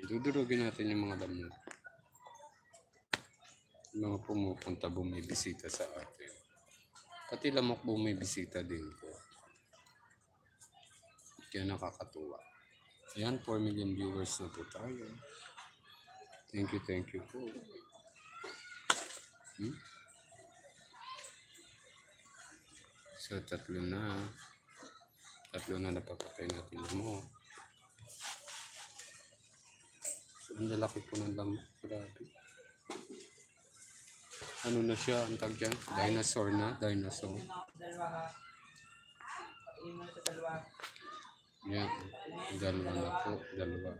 Dudurugin natin yung mga lamok. Yung mga pumupunta, bumibisita sa atin. Pati lamok bumibisita din po. Kaya nakakatuwa. Ayan, 4 million viewers na po tayo. Thank you po. So, tatlo na napapatay natin mo. So, ang lalaki po ng lamok. Grabe. Ano na siya, ang tag dyan? Dinosaur na, dinosaur. Yan, dalawa na po, dalawa.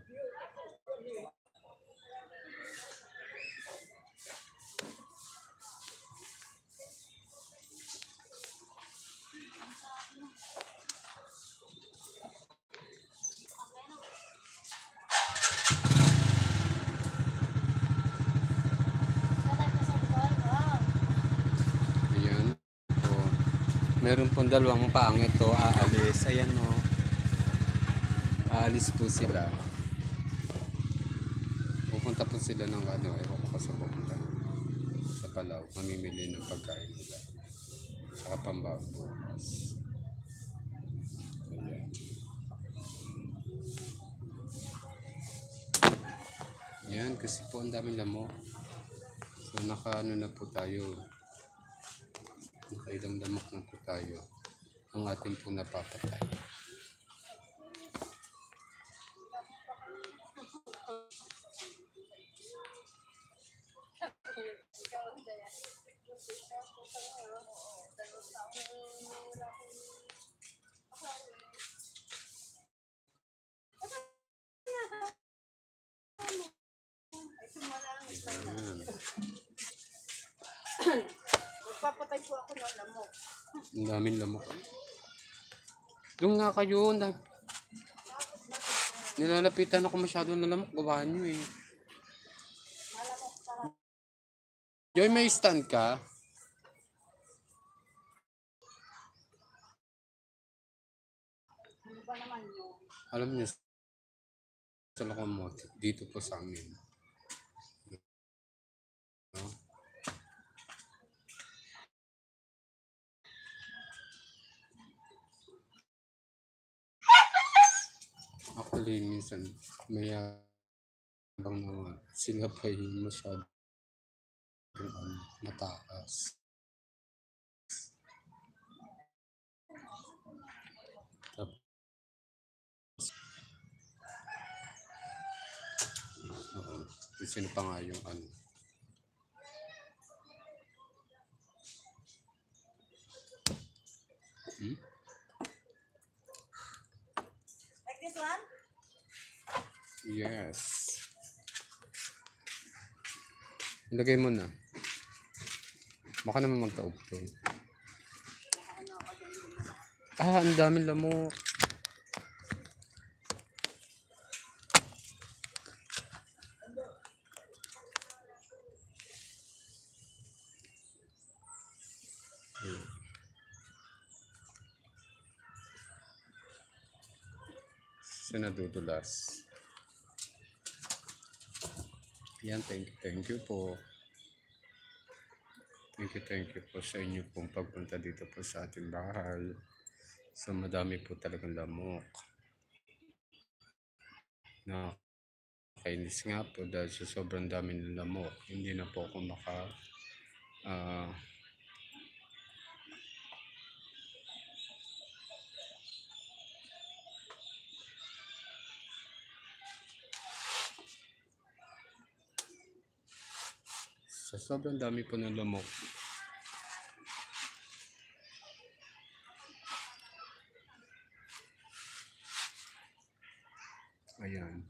Meron pong dalawang pangit to, aalis. Ayan o. Aalis po sila. Pupunta po sila ng ano, ewan ko pa sa pupunta. Sa Palaw, mamimili ng pagkain nila. Saka pambabukas. Ayan. Ayan, kasi po ang daming lamok. So naka ano na po tayo. Nakailang lamok na po tayo. Ang ating po napapatay. Magpapatay po ako ng lamok. Ang daming lamok. Doon nga kayo. Nilalapitan ako masyado ng lamok. Gawahan nyo eh. Joy, may stand ka? Ano ba naman yun? Alam niyo, sa locomotive, dito po sa amin. No? Actually, minsan, may abang naman. Sila pa yung masyado mataas. Tapos, sino pa nga yung ano. Like this one? Yes. Ilagay mo na. Baka naman magtaob to. Ang daming lamok. Nadudulas. Yan, thank you po. Thank you po sa inyo pong pagpunta dito po sa ating bahay. So madami po talagang lamok. Nakakainis nga po dahil sa sobrang dami ng lamok. Hindi na po ako sa sobrang dami po ng lamok. Ayan.